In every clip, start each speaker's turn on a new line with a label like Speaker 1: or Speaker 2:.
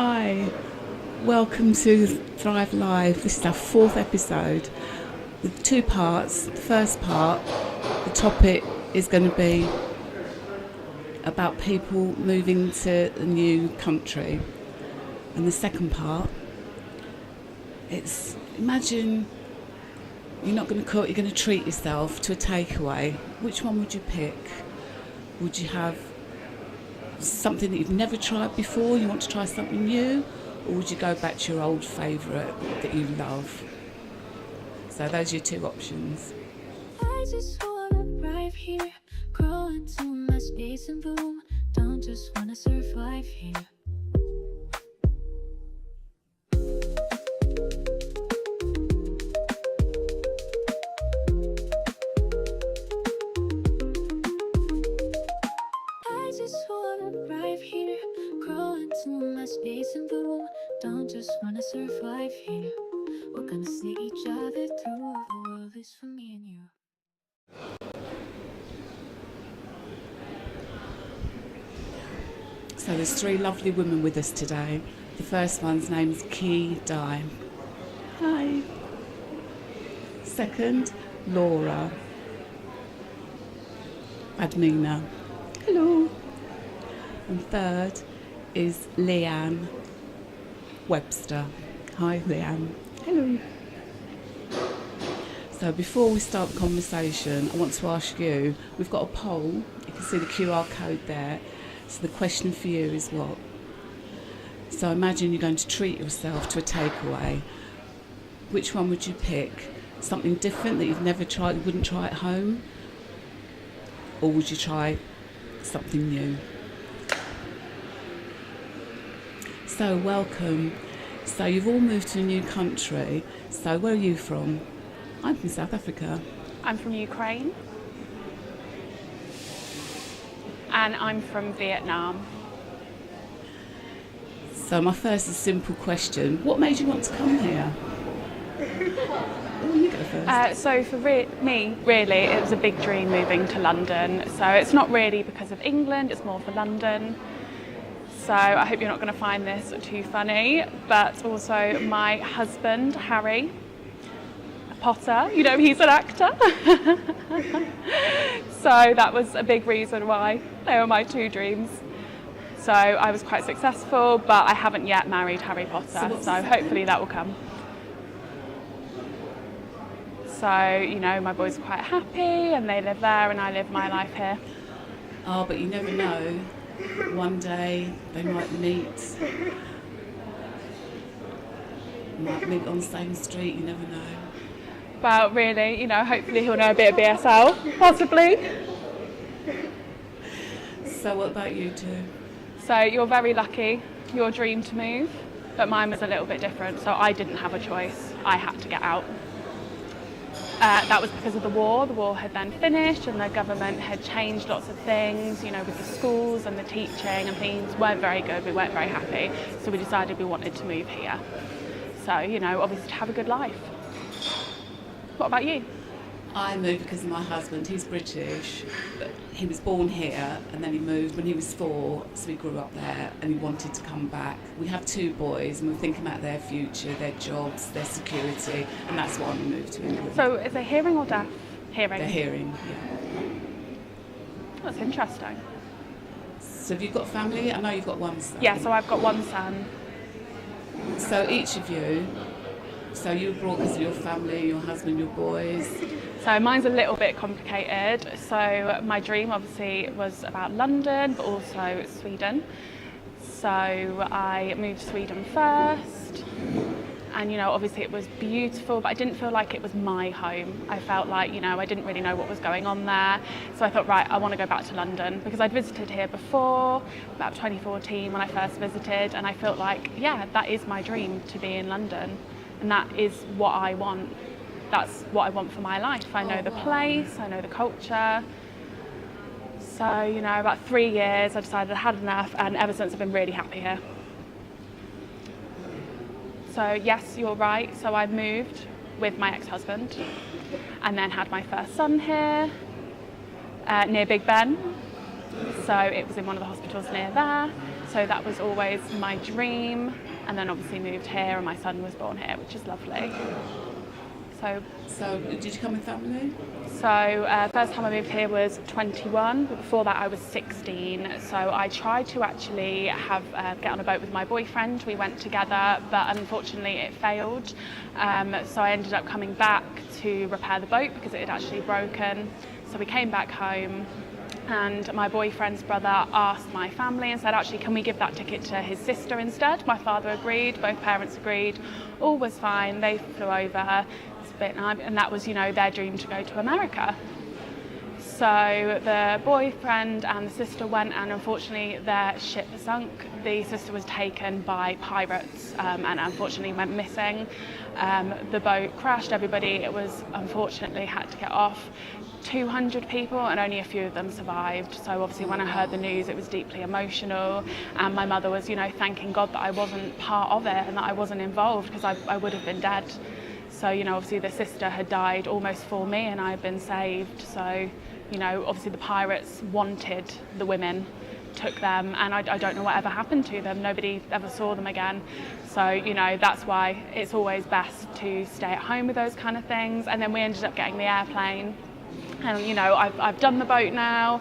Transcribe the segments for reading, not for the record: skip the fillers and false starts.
Speaker 1: Hi, welcome to Thrive Live. This is our 4th episode with 2 parts. The first part, the topic is going to be about people moving to a new country. And the second part, it's imagine you're not going to cook, you're going to treat yourself to a takeaway. Which one would you pick? Would you have something that you've never tried before, you want to try something new, or would you go back to your old favourite that you love? So those are your 2 options.
Speaker 2: I just wanna arrive here, grow into my space and boom. Don't just wanna survive here. I just wanna arrive here, grow into my space and boom. Don't just wanna survive here. We're gonna see each other through. The world is for me and you.
Speaker 1: So there's 3 lovely women with us today. The first one's name's Key Dye. Hi. Second, Laura Vadimivna. Hello. And third is Leigh-Ann Webster. Hi, Leigh-Ann. Hello. So before we start the conversation, I want to ask you, we've got a poll. You can see the QR code there. So the question for you is what? So imagine you're going to treat yourself to a takeaway. Which one would you pick? Something different that you've never tried, you wouldn't try at home? Or would you try something new? So welcome. So you've all moved to a new country. So where are you from? I'm from South Africa.
Speaker 3: I'm from Ukraine. And I'm from Vietnam.
Speaker 1: So my first is a simple question. What made you want to come here? Oh, you go first.
Speaker 3: So for me, really, it was a big dream moving to London. So it's not really because of England, it's more for London. So I hope you're not going to find this too funny. But also my husband, Harry Potter, you know, he's an actor. So that was a big reason why they were my 2 dreams. So I was quite successful, but I haven't yet married Harry Potter, so hopefully that will come. So, you know, my boys are quite happy and they live there and I live my life here.
Speaker 1: Oh, but you never know. One day they might meet. Might meet on the same street, you never know.
Speaker 3: But really, you know, hopefully he'll know a bit of BSL, possibly.
Speaker 1: So what about you 2?
Speaker 3: So you're very lucky, your dream to move, but mine was a little bit different, so I didn't have a choice, I had to get out. That was because of the war. The war had then finished and the government had changed lots of things, you know, with the schools and the teaching, and things weren't very good, we weren't very happy, so we decided we wanted to move here. So, you know, obviously to have a good life. What about you?
Speaker 1: I moved because of my husband. He's British, but he was born here and then he moved when he was 4, so we grew up there and he wanted to come back. We have 2 boys and we're thinking about their future, their jobs, their security, and that's why we moved to England.
Speaker 3: So is it hearing or deaf? Hearing?
Speaker 1: They're hearing, yeah.
Speaker 3: That's interesting.
Speaker 1: So have you got family? I know you've got 1 son.
Speaker 3: Yeah, so I've got 1 son.
Speaker 1: So each of you, so you were brought because of your family, your husband, your boys.
Speaker 3: So mine's a little bit complicated. So my dream obviously was about London, but also Sweden. So I moved to Sweden first. And, you know, obviously it was beautiful, but I didn't feel like it was my home. I felt like, you know, I didn't really know what was going on there. So I thought, right, I want to go back to London because I'd visited here before, about 2014 when I first visited. And I felt like, yeah, that is my dream, to be in London. And that is what I want. That's what I want for my life. I know the place, I know the culture. So, you know, about 3 years, I decided I had enough, and ever since I've been really happy here. So yes, you're right. So I moved with my ex-husband and then had my first son here, near Big Ben. So it was in one of the hospitals near there. So that was always my dream. And then obviously moved here and my son was born here, which is lovely.
Speaker 1: So did you come with family?
Speaker 3: So first time I moved here was 21, but before that I was 16. So I tried to actually get on a boat with my boyfriend. We went together, but unfortunately it failed. So I ended up coming back to repair the boat because it had actually broken. So we came back home. And my boyfriend's brother asked my family and said, actually, can we give that ticket to his sister instead? My father agreed, both parents agreed, all was fine. They flew over, and that was, their dream to go to America. So the boyfriend and the sister went, and unfortunately their ship sunk. The sister was taken by pirates and unfortunately went missing. The boat crashed, everybody, unfortunately had to get off. 200 people and only a few of them survived. So obviously when I heard the news it was deeply emotional, and my mother was thanking God that I wasn't part of it and that I wasn't involved, because I would have been dead. So obviously the sister had died almost for me and I had been saved. So obviously the pirates wanted the women, took them, and I don't know whatever happened to them. Nobody ever saw them again. So that's why it's always best to stay at home with those kind of things. And then we ended up getting the airplane. And I've done the boat now.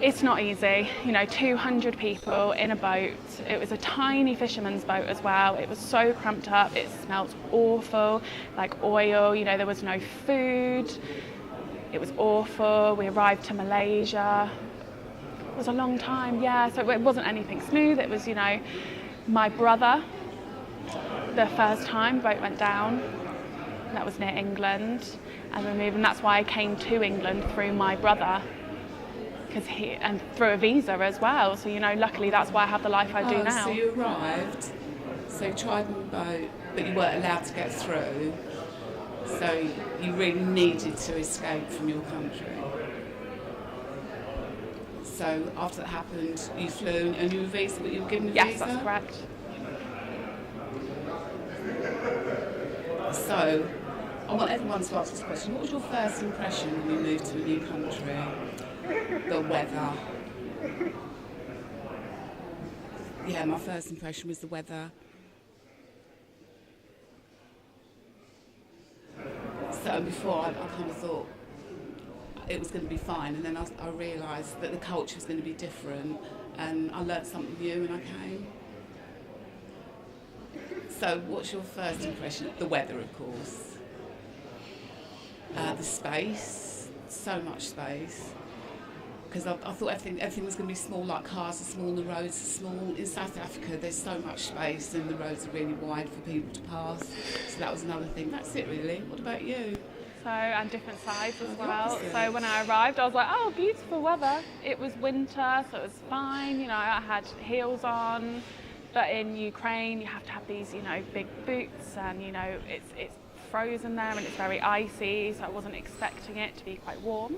Speaker 3: It's not easy, 200 people in a boat. It was a tiny fisherman's boat as well. It was so cramped up, it smelled awful, like oil, there was no food. It was awful. We arrived to Malaysia. It was a long time, yeah, so it wasn't anything smooth. It was, my brother, the first time the boat went down, that was near England. And we moved, and that's why I came to England through my brother, and through a visa as well. So luckily that's why I have the life I do now.
Speaker 1: So you arrived, so you tried on the boat, but you weren't allowed to get through. So you really needed to escape from your country. So after that happened, you flew and you were you were given a visa?
Speaker 3: Yes, that's correct.
Speaker 1: So I want everyone to ask this question. What was your first impression when you moved to a new country? The weather. Yeah, my first impression was the weather. So before I kind of thought it was going to be fine, and then I realised that the culture was going to be different, and I learnt something new when I came. So what's your first impression? The weather, of course. The space, so much space. Because I thought everything was going to be small, like cars are small, the roads are small. In South Africa, there's so much space and the roads are really wide for people to pass. So that was another thing. That's it, really. What about you?
Speaker 3: So, and different sides as well. So when I arrived, I was like, oh, beautiful weather. It was winter, so it was fine. I had heels on. But in Ukraine, you have to have these, big boots, and it's frozen there and it's very icy. So I wasn't expecting it to be quite warm.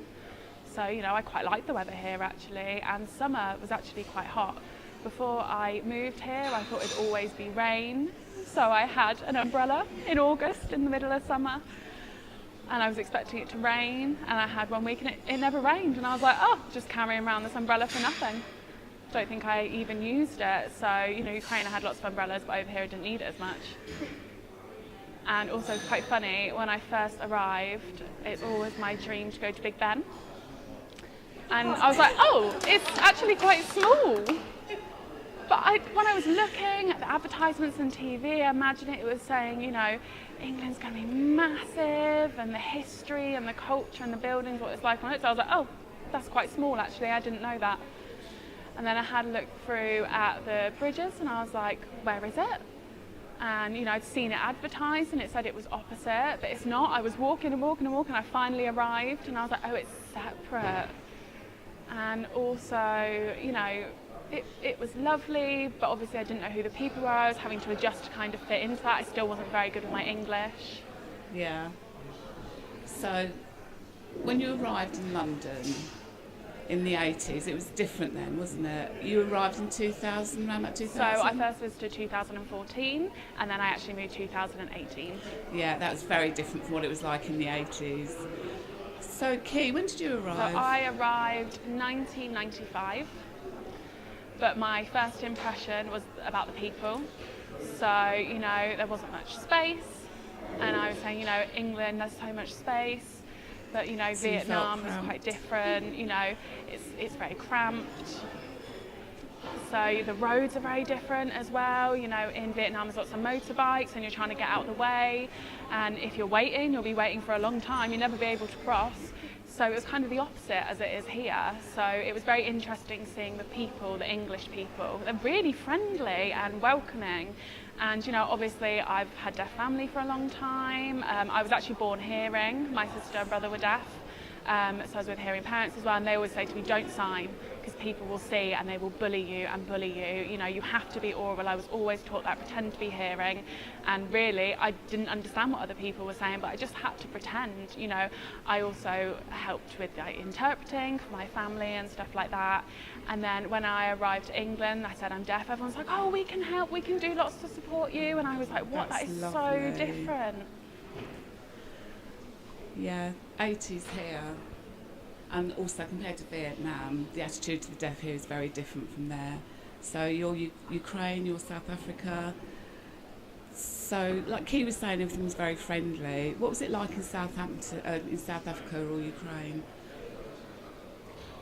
Speaker 3: So, I quite like the weather here actually, and summer was actually quite hot. Before I moved here, I thought it'd always be rain. So I had an umbrella in August in the middle of summer, and I was expecting it to rain, and I had 1 week and it never rained, and I was like, oh, just carrying around this umbrella for nothing. Don't think I even used it. So, Ukraine, I had lots of umbrellas, but over here I didn't need it as much. And also quite funny, when I first arrived, it's always my dream to go to Big Ben. And I was like, oh, it's actually quite small. But when I was looking at the advertisements on TV, I imagine it was saying, England's going to be massive, and the history and the culture and the buildings, what it's like on it. So I was like, oh, that's quite small actually, I didn't know that. And then I had a look through at the bridges and I was like, where is it? And I'd seen it advertised and it said it was opposite, but it's not. I was walking and walking and walking, I finally arrived and I was like, oh, it's separate. And also, it was lovely, but obviously I didn't know who the people were. I was having to adjust to kind of fit into that. I still wasn't very good with my English.
Speaker 1: Yeah. So, when you arrived in London in the 80s, it was different then, wasn't it? You arrived in 2000, around about 2000?
Speaker 3: So I first visited 2014, and then I actually moved 2018.
Speaker 1: Yeah, that was very different from what it was like in the 80s. So, Key, when did you arrive?
Speaker 3: So I arrived 1995. But my first impression was about the people. So, you know, there wasn't much space. And I was saying, you know, England, there's so much space. But, you know,
Speaker 1: So you felt
Speaker 3: Vietnam is
Speaker 1: cramped.
Speaker 3: quite different. You know, it's very cramped. So the roads are very different as well. You know, in Vietnam there's lots of motorbikes and you're trying to get out of the way. And if you're waiting, you'll be waiting for a long time. You'll never be able to cross. So it was kind of the opposite as it is here. So it was very interesting seeing the people, the English people. They're really friendly and welcoming. And, you know, obviously I've had deaf family for a long time. I was actually born hearing. My sister and brother were deaf. So I was with hearing parents as well, and they always say to me, don't sign, because people will see and they will bully you and bully you. You know, you have to be oral. I was always taught that, pretend to be hearing. And really, I didn't understand what other people were saying, but I just had to pretend. You know, I also helped with like, interpreting for my family and stuff like that. And then when I arrived to England, I said, I'm deaf. Everyone's like, oh, we can help, we can do lots to support you. And I was like, what?
Speaker 1: That's
Speaker 3: That is
Speaker 1: lovely.
Speaker 3: so different.
Speaker 1: Yeah, 80s here, and also compared to Vietnam, the attitude to the deaf here is very different from there. So you're Ukraine, you're South Africa. So, like Key was saying, everything was very friendly. What was it like in South Africa or Ukraine?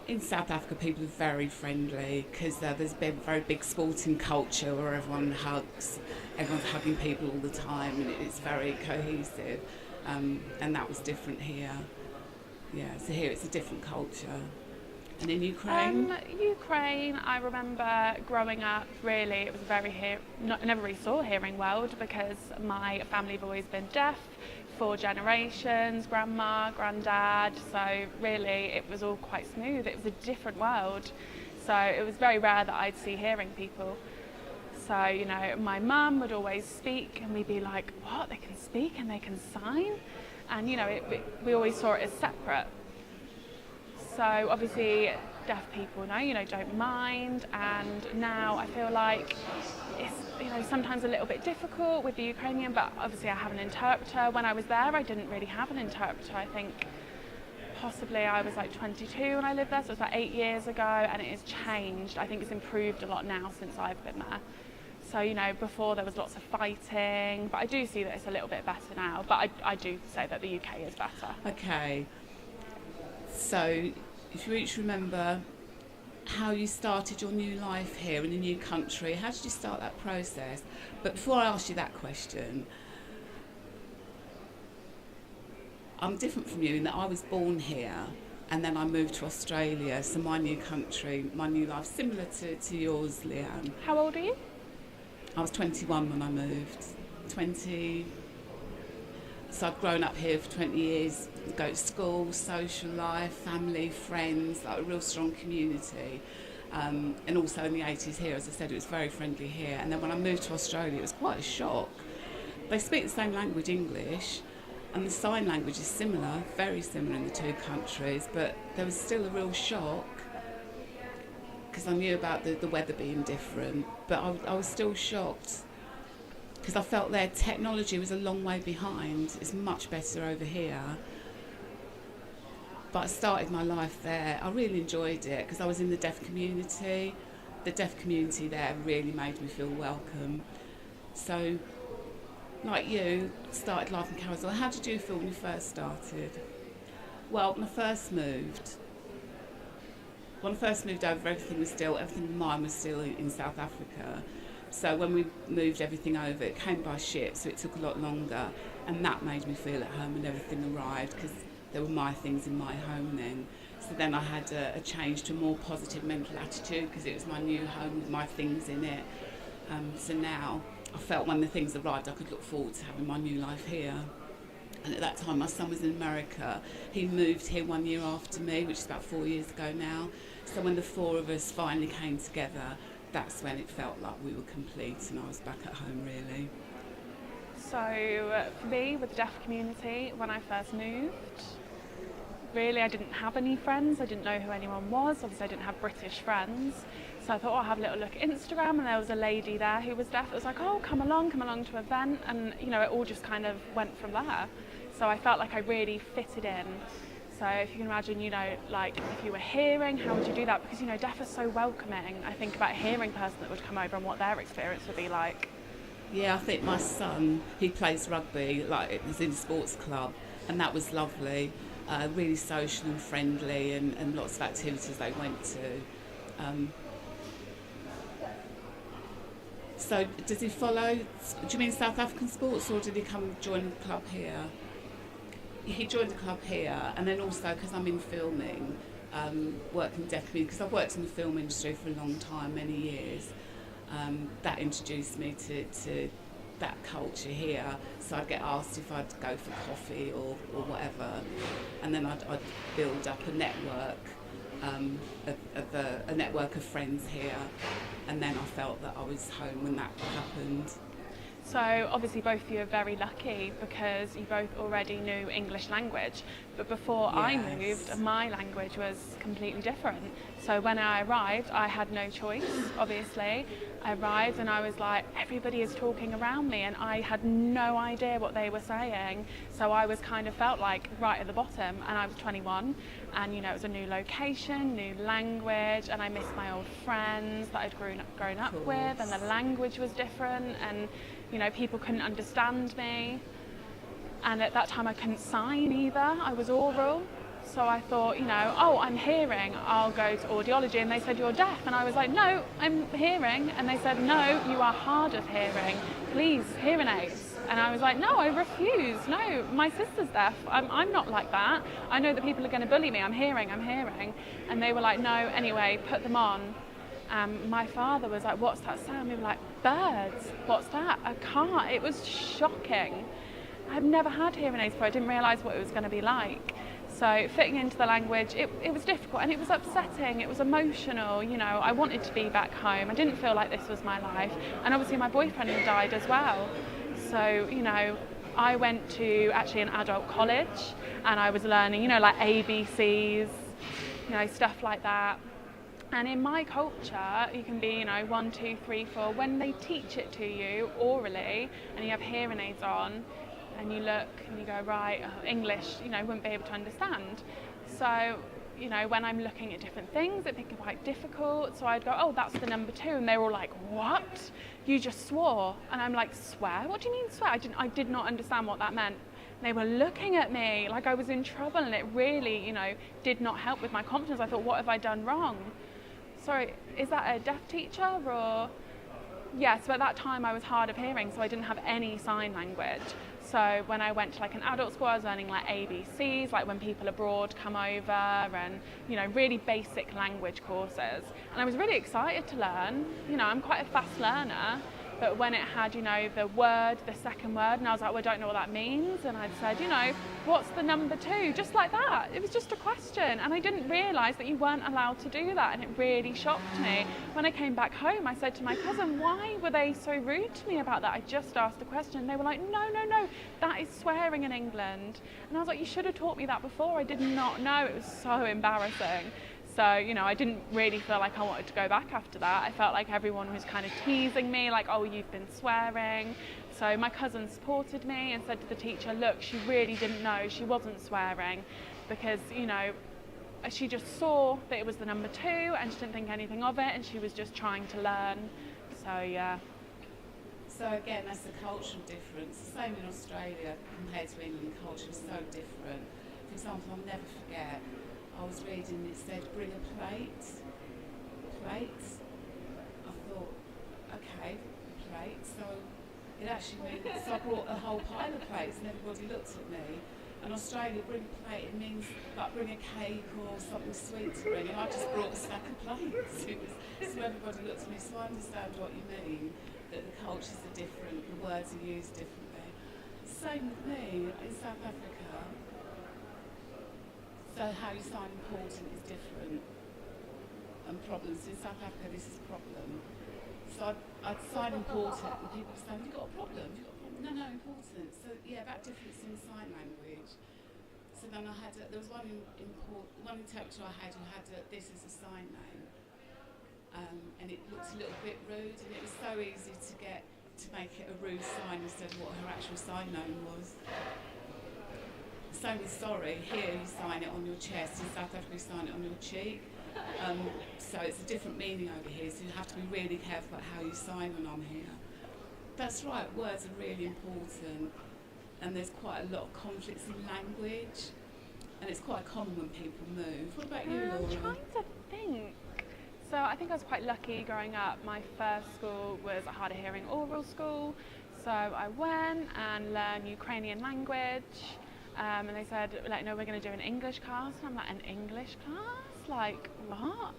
Speaker 1: In South Africa, people are very friendly because there's been a very big sporting culture where everyone's hugging people all the time, and it's very cohesive. And that was different here. Yeah, so here it's a different culture. And in Ukraine?
Speaker 3: Ukraine, I remember growing up, really, it was I never really saw a hearing world because my family have always been deaf, 4 generations, grandma, granddad, so really it was all quite smooth. It was a different world. So it was very rare that I'd see hearing people. So, you know, my mum would always speak and we'd be like, what, they can speak and they can sign? And, you know, we always saw it as separate. So obviously deaf people now, you know, don't mind. And now I feel like it's, you know, sometimes a little bit difficult with the Ukrainian, but obviously I have an interpreter. When I was there, I didn't really have an interpreter. I think possibly I was like 22 when I lived there, so it was about 8 years ago, and it has changed. I think it's improved a lot now since I've been there. So, you know, before there was lots of fighting, but I do see that it's a little bit better now. But I do say that the UK is better.
Speaker 1: Okay. So, if you each remember how you started your new life here in a new country, how did you start that process? But before I ask you that question, I'm different from you in that I was born here and then I moved to Australia, so my new country, my new life, similar to yours, Leigh-Ann.
Speaker 3: How old are you?
Speaker 1: I was 21 when I moved. 20. So I'd grown up here for 20 years, go to school, social life, family, friends, like a real strong community. And also in the 80s here, as I said, it was very friendly here. And then when I moved to Australia, it was quite a shock. They speak the same language, English, and the sign language is similar, very similar in the two countries, but there was still a real shock because I knew about the weather being different, but I was still shocked because I felt their technology was a long way behind. It's much better over here. But I started my life there. I really enjoyed it because I was in the deaf community. The deaf community there really made me feel welcome. So, like you, started life in Carousel. How did you feel when you first started? Well, when I first moved over, everything of mine was still in South Africa. So when we moved everything over, it came by ship, so it took a lot longer. And that made me feel at home when everything arrived, because there were my things in my home then. So then I had a change to a more positive mental attitude, because it was my new home with my things in it. So now I felt when the things arrived, I could look forward to having my new life here. And at that time, my son was in America. He moved here 1 year after me, which is about 4 years ago now. So when the four of us finally came together, that's when it felt like we were complete and I was back at home, really.
Speaker 3: So for me, with the deaf community, when I first moved, really I didn't have any friends. I didn't know who anyone was. Obviously I didn't have British friends. So I thought, I'll have a little look at Instagram, and there was a lady there who was deaf. It was like, oh, come along to an event. And, you know, it all just kind of went from there. So I felt like I really fitted in. So So if you can imagine, you know, like if you were hearing, how would you do that? Because, you know, deaf are so welcoming. I think about a hearing person that would come over and what their experience would be like.
Speaker 1: Yeah, I think my son, he plays rugby, like it was in a sports club, and that was lovely, really social and friendly, and lots of activities they went to. So does he follow, do you mean South African sports, or did he come join the club here? He joined the club here, and then also because I'm in filming, working deaf community, because I've worked in the film industry for a long time, many years. That introduced me to that culture here. So I'd get asked if I'd go for coffee or whatever, and then I'd build up a network, a network of friends here, and then I felt that I was home when that happened.
Speaker 3: So obviously both of you are very lucky because you both already knew English language, but before I moved, my language was completely different. So when I arrived, I had no choice, obviously. I arrived and I was like, everybody is talking around me, and I had no idea what they were saying. So I was kind of felt like right at the bottom, and I was 21, and you know, it was a new location, new language, and I missed my old friends that I'd grown up with, and the language was different, and you know, people couldn't understand me. And at that time I couldn't sign either, I was oral. So I thought, you know, oh, I'm hearing, I'll go to audiology. And they said, you're deaf. And I was like, no, I'm hearing. And they said, no, you are hard of hearing. Please, hearing aids. And I was like, no, I refuse. No, my sister's deaf. I'm not like that. I know that people are going to bully me. I'm hearing. And they were like, no, anyway, put them on. My father was like, what's that sound? We were like, birds. What's that? A car. It was shocking. I've never had hearing aids before. I didn't realise what it was going to be like. So fitting into the language, it was difficult, and it was upsetting, it was emotional, you know, I wanted to be back home. I didn't feel like this was my life. And obviously my boyfriend had died as well. So, you know, I went to actually an adult college, and I was learning, you know, like ABCs, you know, stuff like that. And in my culture, you can be, you know, 1, 2, 3, 4. When they teach it to you orally, and you have hearing aids on, and you look and you go, right, English, you know, wouldn't be able to understand. So, you know, when I'm looking at different things, it became quite difficult. So I'd go, oh, that's the number 2. And they were all like, what? You just swore. And I'm like, swear? What do you mean swear? I did not understand what that meant. And they were looking at me like I was in trouble, and it really, you know, did not help with my confidence. I thought, what have I done wrong? Sorry, is that a deaf teacher or? Yeah, so at that time I was hard of hearing, so I didn't have any sign language. So when I went to like an adult school, I was learning like ABCs, like when people abroad come over, and you know, really basic language courses. And I was really excited to learn. You know, I'm quite a fast learner, but when it had, you know, the word, the second word, and I was like, well, I don't know what that means. And I'd said, you know, what's the number 2? Just like that. It was just a question. And I didn't realise that you weren't allowed to do that. And it really shocked me. When I came back home, I said to my cousin, why were they so rude to me about that? I just asked the question. They were like, no, that is swearing in England. And I was like, you should have taught me that before. I did not know. It was so embarrassing. So, you know, I didn't really feel like I wanted to go back after that. I felt like everyone was kind of teasing me, like, oh, you've been swearing. So my cousin supported me and said to the teacher, look, she really didn't know, she wasn't swearing, because, you know, she just saw that it was the number 2 and she didn't think anything of it, and she was just trying to learn. So, yeah.
Speaker 1: So again, that's the cultural difference. The same in Australia compared to England. Culture is so different. For example, I'll never forget, I was reading, it said, bring a plate. Plates. I thought, okay, plate. So it actually means, so I brought a whole pile of plates and everybody looked at me. And Australia, bring a plate, it means like bring a cake or something sweet to bring. And I just brought a stack of plates. So everybody looked at me, so I understand what you mean, that the cultures are different, the words are used differently. Same with me in South Africa. So how you sign important is different, and problems. In South Africa, this is a problem. So I'd sign important, and people would say, have you got a problem? Have you got a problem? No, important. So yeah, that difference in sign language. So then I had, there was one interpreter I had who had this as a sign name, and it looked a little bit rude, and it was so easy to make it a rude sign instead of what her actual sign name was. same with sorry. Here you sign it on your chest, in South Africa you sign it on your cheek. So it's a different meaning over here, so you have to be really careful about how you sign when I'm here. That's right, words are really important, and there's quite a lot of conflicts in language, and it's quite common when people move. What about you, Laura?
Speaker 3: I'm trying to think. So I think I was quite lucky growing up. My first school was a hard of hearing oral school, so I went and learned Ukrainian language, and they said, like, no, we're going to do an English class, and I'm like, an English class? Like, what?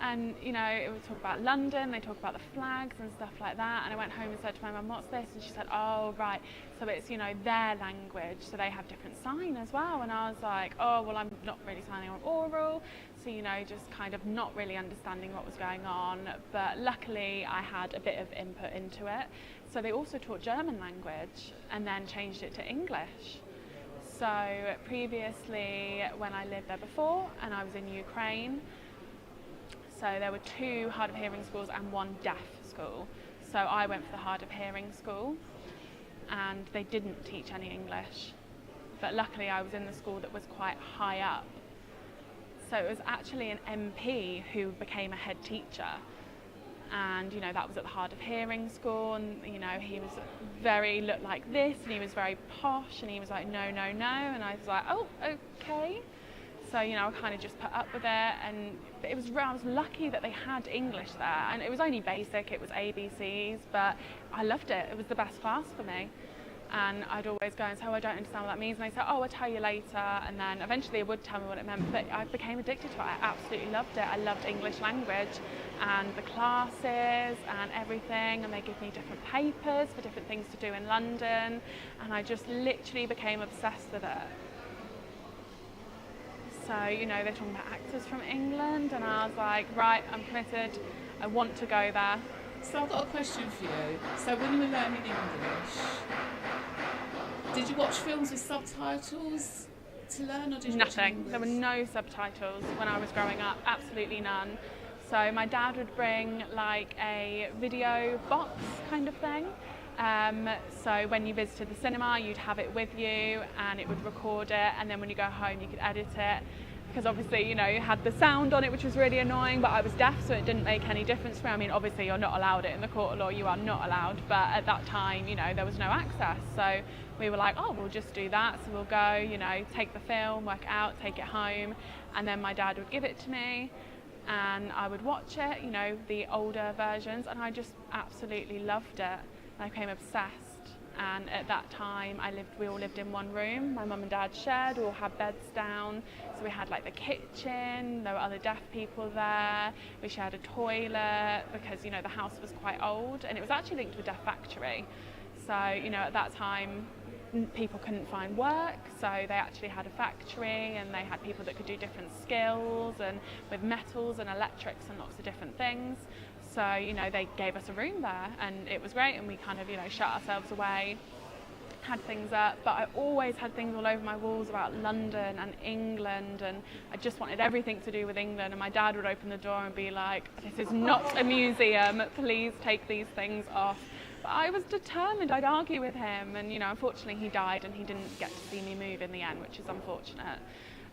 Speaker 3: And, you know, it would talk about London, they talk about the flags and stuff like that. And I went home and said to my mum, what's this? And she said, oh, right. So it's, you know, their language. So they have different sign as well. And I was like, oh, well, I'm not really signing on oral. So, you know, just kind of not really understanding what was going on. But luckily, I had a bit of input into it. So they also taught German language and then changed it to English. So previously, when I lived there before and I was in Ukraine, so there were 2 hard of hearing schools and 1 deaf school. So I went for the hard of hearing school and they didn't teach any English. But luckily I was in the school that was quite high up. So it was actually an MP who became a head teacher. And, you know, that was at the hard of hearing school, and, you know, he was looked like this, and he was very posh, and he was like, no, no, no. And I was like, oh, okay. So, you know, I kind of just put up with it, and I was lucky that they had English there, and it was only basic, it was ABCs, but I loved it. It was the best class for me. And I'd always go and say, oh, I don't understand what that means. And they said, oh, I'll tell you later. And then eventually they would tell me what it meant, but I became addicted to it. I absolutely loved it. I loved English language and the classes and everything. And they give me different papers for different things to do in London. And I just literally became obsessed with it. So, you know, they're talking about actors from England, and I was like, right, I'm committed. I want to go there.
Speaker 1: So I've got a question for you. So when you were learning English, did you watch films with subtitles to learn, or did you watch
Speaker 3: Nothing. There were no subtitles when I was growing up, absolutely none. So my dad would bring like a video box kind of thing. So when you visited the cinema, you'd have it with you and it would record it, and then when you go home you could edit it. Because obviously, you know, you had the sound on it, which was really annoying, but I was deaf, so it didn't make any difference for me. I mean, obviously you're not allowed it in the court of law, you are not allowed, but at that time, you know, there was no access. So we were like, oh, we'll just do that. So we'll go, you know, take the film, work it out, take it home, and then my dad would give it to me, and I would watch it, you know, the older versions, and I just absolutely loved it. And I became obsessed. And at that time we all lived in one room. My mum and dad shared, we all had beds down. So we had like the kitchen, there were other deaf people there. We shared a toilet because, you know, the house was quite old, and it was actually linked to a deaf factory. So, you know, at that time people couldn't find work, so they actually had a factory, and they had people that could do different skills and with metals and electrics and lots of different things. So, you know, they gave us a room there, and it was great, and we kind of, you know, shut ourselves away, had things up, but I always had things all over my walls about London and England, and I just wanted everything to do with England. And my dad would open the door and be like, this is not a museum, please take these things off. But I was determined, I'd argue with him, and, you know, unfortunately he died and he didn't get to see me move in the end, which is unfortunate.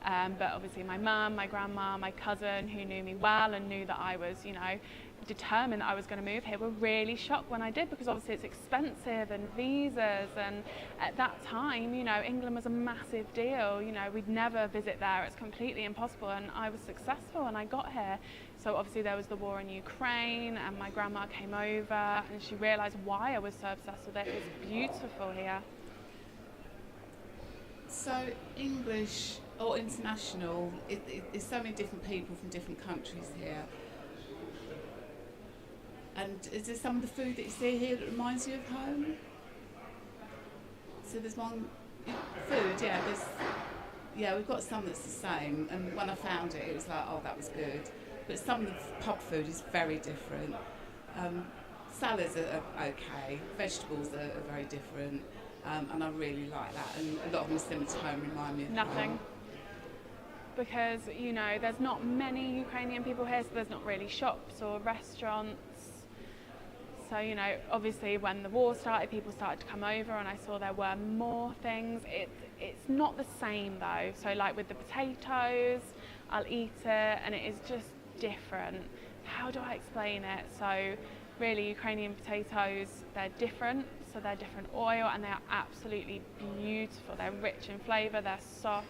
Speaker 3: But obviously my mum, my grandma, my cousin, who knew me well and knew that I was, you know, determined that I was going to move here, were really shocked when I did, because obviously it's expensive and visas, and at that time, you know, England was a massive deal. You know, we'd never visit there, it's completely impossible, and I was successful and I got here. So obviously there was the war in Ukraine, and my grandma came over and she realised why I was so obsessed with it. It was beautiful here.
Speaker 1: So English or international, there's so many different people from different countries here. And is there some of the food that you see here that reminds you of home? So there's one food, we've got some that's the same. And when I found it, it was like, oh, that was good. But some of the pub food is very different. Salads are okay, vegetables are very different, and I really like that. And a lot of them similar to home, remind me of
Speaker 3: Nothing.
Speaker 1: home.
Speaker 3: Because, you know, there's not many Ukrainian people here, so there's not really shops or restaurants. So, you know, obviously when the war started, people started to come over and I saw there were more things. It's not the same though. So like with the potatoes, I'll eat it and it is just different. How do I explain it? So really Ukrainian potatoes, they're different. So they're different oil and they are absolutely beautiful. They're rich in flavour, they're soft.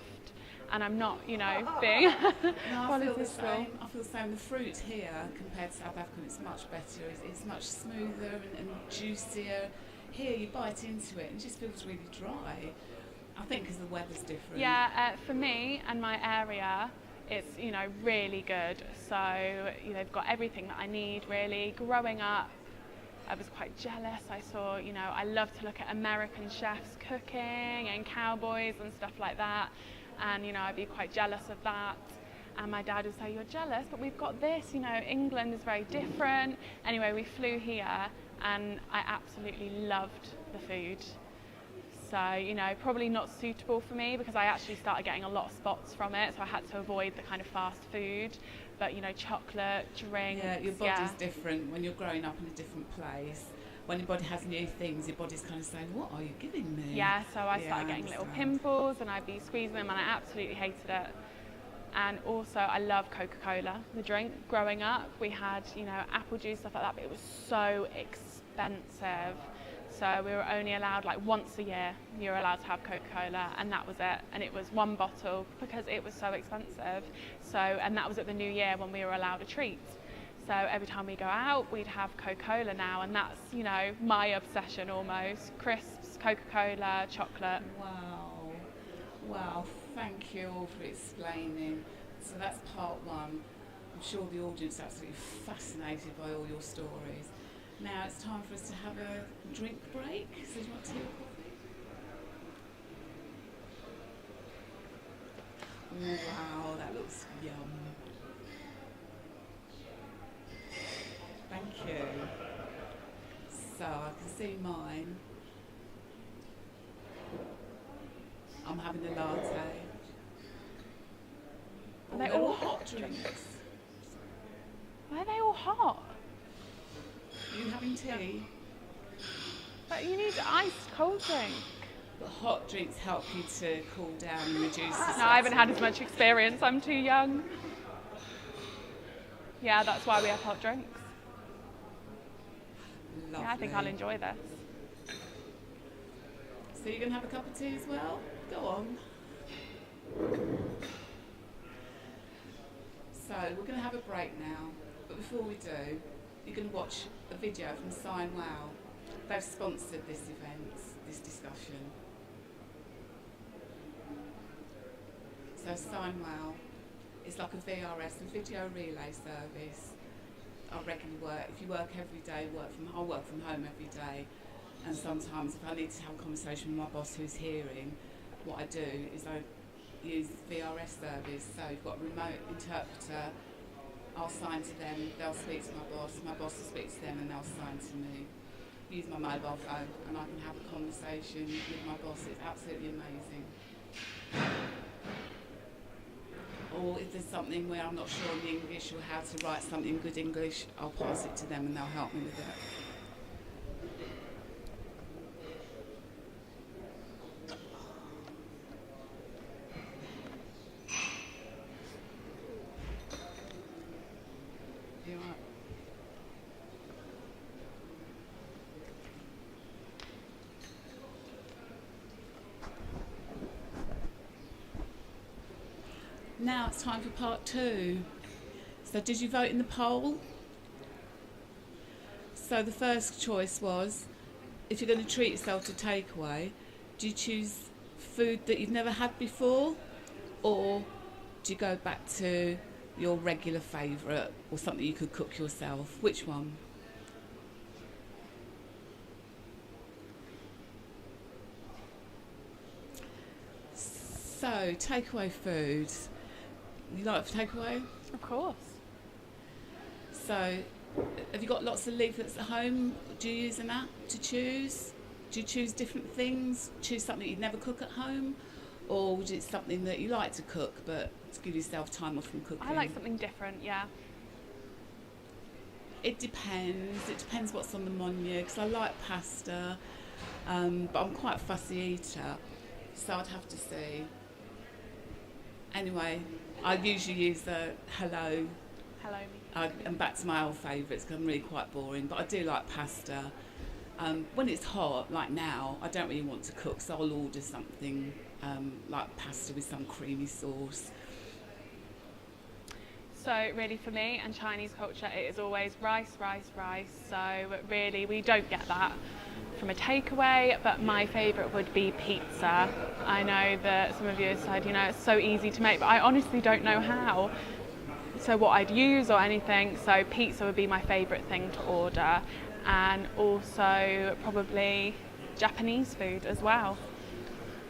Speaker 3: And I'm not, you know, being
Speaker 1: No, I feel the
Speaker 3: political.
Speaker 1: same. I feel the same. The fruit here compared to South Africa, it's much better. It's much smoother and juicier. Here, you bite into it and it just feels really dry. I think because the weather's different.
Speaker 3: Yeah, for me and my area, it's, you know, really good. So, you know, they've got everything that I need, really. Growing up, I was quite jealous. I saw, you know, I love to look at American chefs cooking and cowboys and stuff like that. And, you know, I'd be quite jealous of that. And my dad would say, you're jealous, but we've got this, you know, England is very different. Anyway, we flew here and I absolutely loved the food. So, you know, probably not suitable for me because I actually started getting a lot of spots from it. So I had to avoid the kind of fast food. But, you know, chocolate, drinks.
Speaker 1: Yeah, your body's different when you're growing up in a different place. When your body has new things, your body's kind of saying, what are you giving me?
Speaker 3: Yeah, so I started getting little pimples and I'd be squeezing them and I absolutely hated it. And also I love Coca-Cola, the drink. Growing up, we had, you know, apple juice, stuff like that, but it was so expensive. So we were only allowed like once a year, you were allowed to have Coca-Cola and that was it. And it was one bottle because it was so expensive. So, and that was at the New Year when we were allowed a treat. So every time we go out, we'd have Coca-Cola now, and that's, you know, my obsession almost. Crisps, Coca-Cola, chocolate.
Speaker 1: Wow. Wow, thank you all for explaining. So that's part one. I'm sure the audience is absolutely fascinated by all your stories. Now it's time for us to have a drink break. So do you want tea or coffee? Wow, that looks yum. Thank you. So I can see mine. I'm having a latte.
Speaker 3: Are they
Speaker 1: they're
Speaker 3: all
Speaker 1: hot drinks?
Speaker 3: Why are they all hot?
Speaker 1: You having tea?
Speaker 3: But you need iced cold drink.
Speaker 1: But hot drinks help you to cool down and reduce the
Speaker 3: No,
Speaker 1: sweat.
Speaker 3: I haven't had as much experience. I'm too young. Yeah, that's why we have hot drinks.
Speaker 1: Lovely.
Speaker 3: Yeah, I think I'll enjoy this.
Speaker 1: So you're going to have a cup of tea as well? Go on. So we're going to have a break now, but before we do, you're going to watch a video from Sign Wow. They've sponsored this event, this discussion. So Sign Wow is like a VRS, a video relay service. I regularly work, if you work every day, I work from home every day, and sometimes if I need to have a conversation with my boss who's hearing, what I do is I use VRS service. So you've got a remote interpreter, I'll sign to them, they'll speak to my boss will speak to them and they'll sign to me. Use my mobile phone and I can have a conversation with my boss. It's absolutely amazing. Or if there's something where I'm not sure in the English or how to write something in good English, I'll pass it to them and they'll help me with it. You all right? Now it's time for part two. So did you vote in the poll? So the first choice was, if you're going to treat yourself to takeaway, do you choose food that you've never had before, or do you go back to your regular favourite or something you could cook yourself? Which one? So takeaway food. You like takeaway?
Speaker 3: Of course.
Speaker 1: So, have you got lots of leaflets at home? Do you use an app to choose? Do you choose different things? Choose something you'd never cook at home? Or would it something that you like to cook but to give yourself time off from cooking?
Speaker 3: I like something different, yeah.
Speaker 1: It depends. It depends what's on the menu, because I like pasta, but I'm quite a fussy eater, so I'd have to see. Anyway, I usually use the hello.
Speaker 3: Hello.
Speaker 1: I'm back to my old favourites because I'm really quite boring, but I do like pasta. When it's hot, like now, I don't really want to cook, so I'll order something like pasta with some creamy sauce.
Speaker 3: So really for me and Chinese culture, it is always rice, rice, rice. So really we don't get that from a takeaway, but my favourite would be pizza. I know that some of you have said, it's so easy to make, but I honestly don't know how. So what I'd use or anything, so pizza would be my favourite thing to order, and also probably Japanese food as well,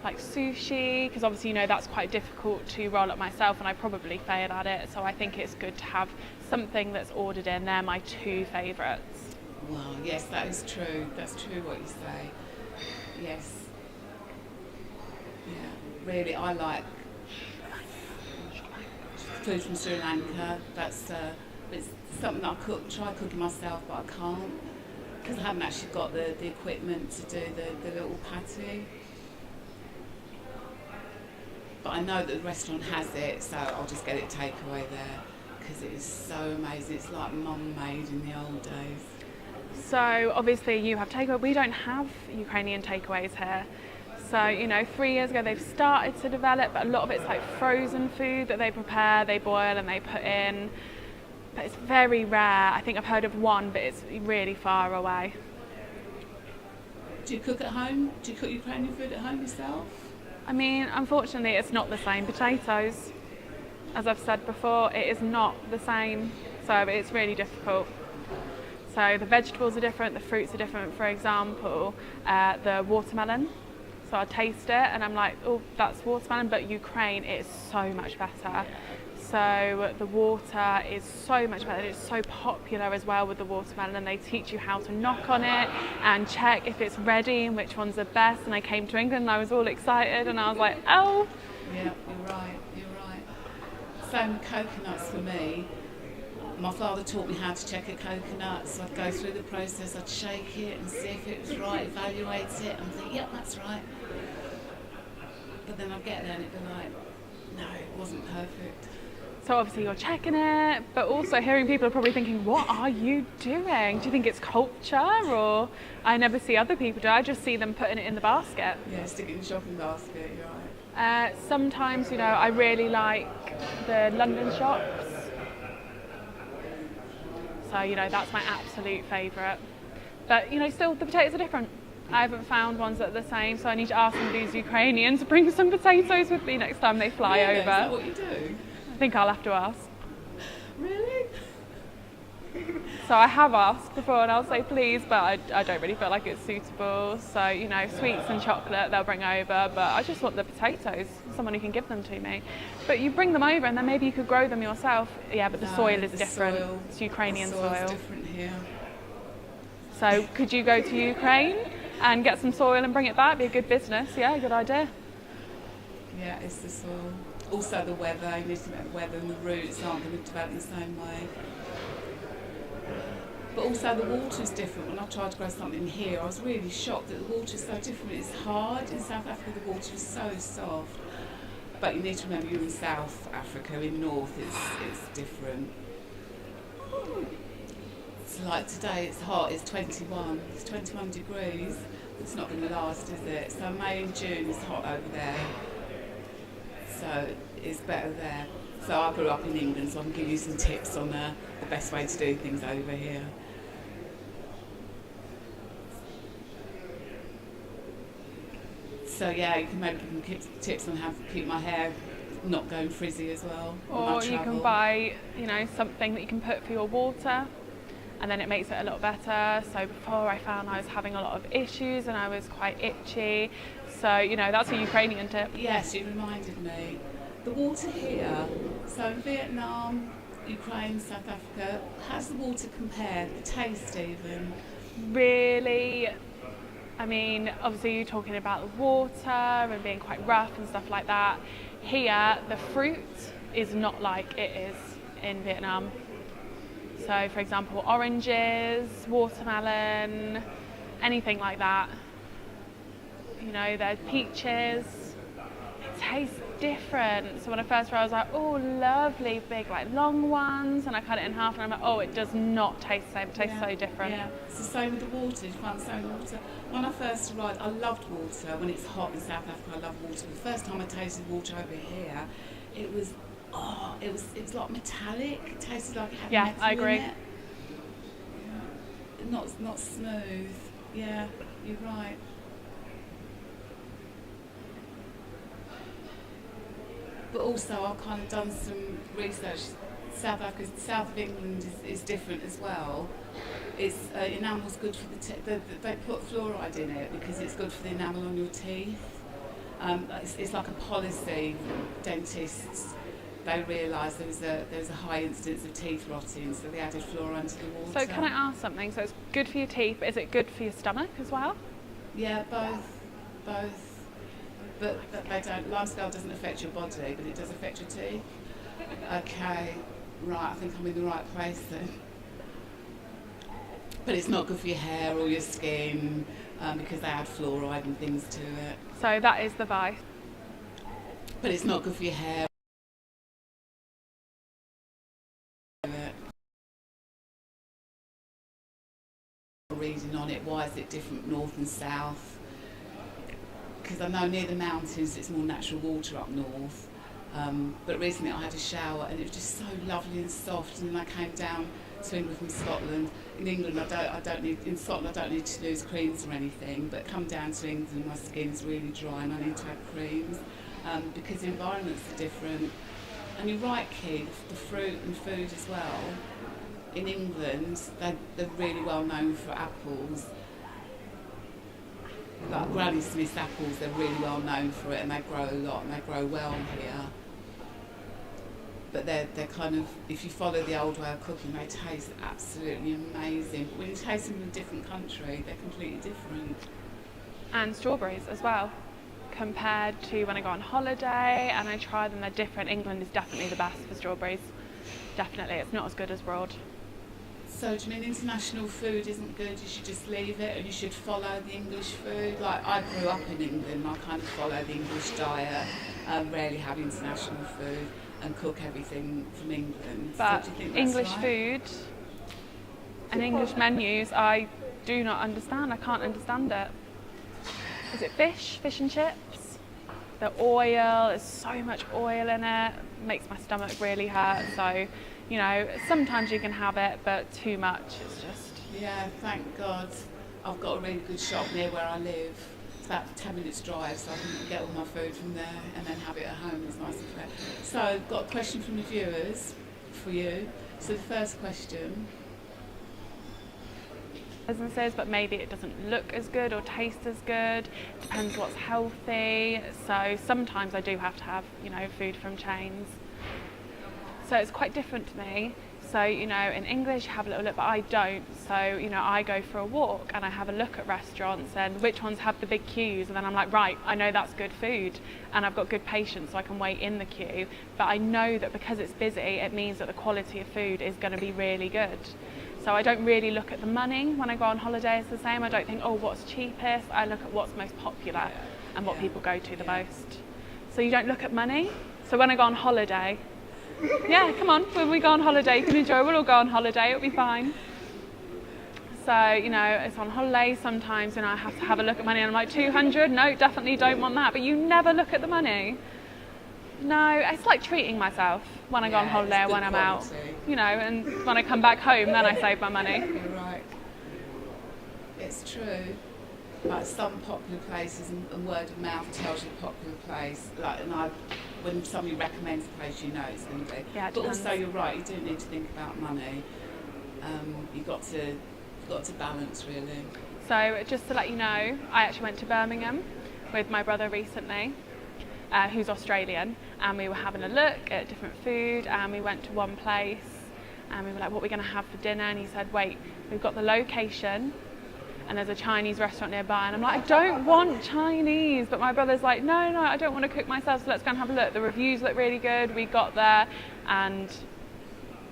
Speaker 3: like sushi, because obviously that's quite difficult to roll up myself, and I probably fail at it, so I think it's good to have something that's ordered in. They're my two favourites.
Speaker 1: Wow, yes, that is true. That's true what you say. Yes. Yeah, really, I like food from Sri Lanka. That's it's something that I try cooking myself, but I can't because I haven't actually got the equipment to do the little patty. But I know that the restaurant has it, so I'll just get it takeaway there because it is so amazing. It's like mum made in the old days.
Speaker 3: So obviously you have takeaway. We don't have Ukrainian takeaways here. So 3 years ago they've started to develop, but a lot of it's like frozen food that they prepare, they boil and they put in. But it's very rare. I think I've heard of one, but it's really far away.
Speaker 1: Do you cook at home? Do you cook Ukrainian food at home yourself?
Speaker 3: I mean, unfortunately, it's not the same potatoes. As I've said before, it is not the same, so it's really difficult. So the vegetables are different, the fruits are different. For example, the watermelon. So I taste it and I'm like, oh, that's watermelon, but Ukraine is so much better. So the water is so much better. It's so popular as well with the watermelon, and they teach you how to knock on it and check if it's ready and which ones are best. And I came to England and I was all excited and I was like, oh.
Speaker 1: Yeah, you're right. Same with coconuts for me. My father taught me how to check a coconut, so I'd go through the process, I'd shake it and see if it was right, evaluate it, and think, yep, that's right. But then I'd get there and it'd be like, no, it wasn't perfect.
Speaker 3: So obviously you're checking it, but also hearing people are probably thinking, what are you doing? Do you think it's culture? Or I never see other people do. I just see them putting it in the basket.
Speaker 1: Yeah, stick it in the shopping basket, you're right.
Speaker 3: Sometimes, I really like the London shops. So, that's my absolute favourite. But, still the potatoes are different. I haven't found ones that are the same, so I need to ask some of these Ukrainians to bring some potatoes with me next time they fly over.
Speaker 1: Is that what you do?
Speaker 3: I think I'll have to ask.
Speaker 1: Really?
Speaker 3: So I have asked before and I'll say please, but I don't really feel like it's suitable. So, sweets and chocolate they'll bring over, but I just want the potatoes, someone who can give them to me. But you bring them over and then maybe you could grow them yourself. Yeah, but the soil is different.
Speaker 1: Soil,
Speaker 3: it's Ukrainian soil.
Speaker 1: It's different here.
Speaker 3: So could you go to Ukraine and get some soil and bring it back? Be a good business. Yeah, good idea.
Speaker 1: Yeah, it's the soil. Also the weather, you need to know the weather, and the roots aren't going to develop in the same way. But also the water's different. When I tried to grow something here, I was really shocked that the water's so different. It's hard. In South Africa the water is so soft. But you need to remember you're in South Africa, in North it's different. It's like today it's hot, it's 21 degrees. It's not going to last, is it? So May and June is hot over there. So it's better there. So I grew up in England, so I can give you some tips on the best way to do things over here. So yeah, you can maybe give me tips on how to keep my hair not going frizzy as well.
Speaker 3: Or you can buy, something that you can put for your water, and then it makes it a lot better. So before I found I was having a lot of issues and I was quite itchy. So, that's a Ukrainian tip.
Speaker 1: Yes, you reminded me. The water here, so in Vietnam, Ukraine, South Africa, how's the water compared? The taste even?
Speaker 3: Really, I mean, obviously you're talking about the water and being quite rough and stuff like that. Here, the fruit is not like it is in Vietnam. So for example, oranges, watermelon, anything like that. You know, there's peaches. It tastes different. So when I first tried, I was like, oh, lovely, big, like long ones. And I cut it in half and I'm like, oh, it does not taste the same. It tastes so different.
Speaker 1: Yeah, it's the same with the water. You find the same with water. When I first arrived, I loved water. When it's hot in South Africa, I love water. The first time I tasted water over here, it was like metallic. It tasted like it had metal
Speaker 3: I agree.
Speaker 1: in it. Not smooth. Yeah, you're right. But also, I've kind of done some research. South of England is different as well. It's enamel's good for they put fluoride in it because it's good for the enamel on your teeth. It's like a policy. Dentists, they realised there was a high incidence of teeth rotting, so they added fluoride to the water.
Speaker 3: So can I ask something? So it's good for your teeth, but is it good for your stomach as well?
Speaker 1: Yeah, both. But they don't. Lifestyle doesn't affect your body, but it does affect your teeth. Okay, right. I think I'm in the right place then. But it's not good for your hair or your skin because they add fluoride and things to it.
Speaker 3: So that is the vice.
Speaker 1: But it's not good for your hair. Reading on it, why is it different north and south? Because I know near the mountains it's more natural water up north. But recently I had a shower and it was just so lovely and soft. And then I came down to England from Scotland. In England, I don't need. In Scotland, I don't need to use creams or anything. But come down to England, my skin's really dry and I need to have creams because the environments are different. And you're right, Keith. The fruit and food as well. In England, they're really well known for apples. Like Granny Smith's apples, they're really well known for it, and they grow a lot and they grow well here. But they're kind of, if you follow the old way of cooking, they taste absolutely amazing. But when you taste them in a different country, they're completely different.
Speaker 3: And strawberries as well, compared to when I go on holiday and I try them, they're different. England is definitely the best for strawberries. Definitely, it's not as good as abroad.
Speaker 1: So do you mean international food isn't good, you should just leave it and you should follow the English food? Like, I grew up in England, I kind of follow the English diet, rarely have international food and cook everything from England.
Speaker 3: But
Speaker 1: so do you think
Speaker 3: English
Speaker 1: right?
Speaker 3: food and English menus, I do not understand. I can't understand it. Is it fish and chips? The oil, there's so much oil in it, makes my stomach really hurt. So, you know, sometimes you can have it, but too much, it's just...
Speaker 1: Yeah, thank God. I've got a really good shop near where I live. It's about 10 minutes drive, so I can get all my food from there and then have it at home. It's nice and fresh. So I've got a question from the viewers for you. So the first question...
Speaker 3: businesses, but maybe it doesn't look as good or taste as good. Depends what's healthy. So sometimes I do have to have, you know, food from chains. So it's quite different to me. So, you know, in English you have a little look, but I don't. So, you know, I go for a walk and I have a look at restaurants and which ones have the big queues, and then I'm like, right, I know that's good food and I've got good patience so I can wait in the queue. But I know that because it's busy, it means that the quality of food is going to be really good. So I don't really look at the money when I go on holiday. It's the same. I don't think, oh, what's cheapest? I look at what's most popular and what people go to the most. So you don't look at money. So when I go on holiday, yeah, come on, when we go on holiday, you can enjoy, we'll all go on holiday, it'll be fine. So, you know, it's on holiday, sometimes, you know, I have to have a look at money and I'm like, 200? No, definitely don't want that. But you never look at the money. No, it's like treating myself when I go on holiday or when I'm out. You know, and when I come back home, then I save my money.
Speaker 1: You're right. It's true. Like some popular places and word of mouth tells you a popular place. Like, when somebody recommends a place, you know it's going to be.
Speaker 3: Yeah,
Speaker 1: but also, you're right. You do need to think about money. You've got to balance, really.
Speaker 3: So, just to let you know, I actually went to Birmingham with my brother recently, who's Australian, and we were having a look at different food, and we went to one place, and we were like, what are we going to have for dinner? And he said, wait, we've got the location, and there's a Chinese restaurant nearby, and I'm like, I don't want Chinese, but my brother's like, no, I don't want to cook myself, so let's go and have a look. The reviews look really good. We got there and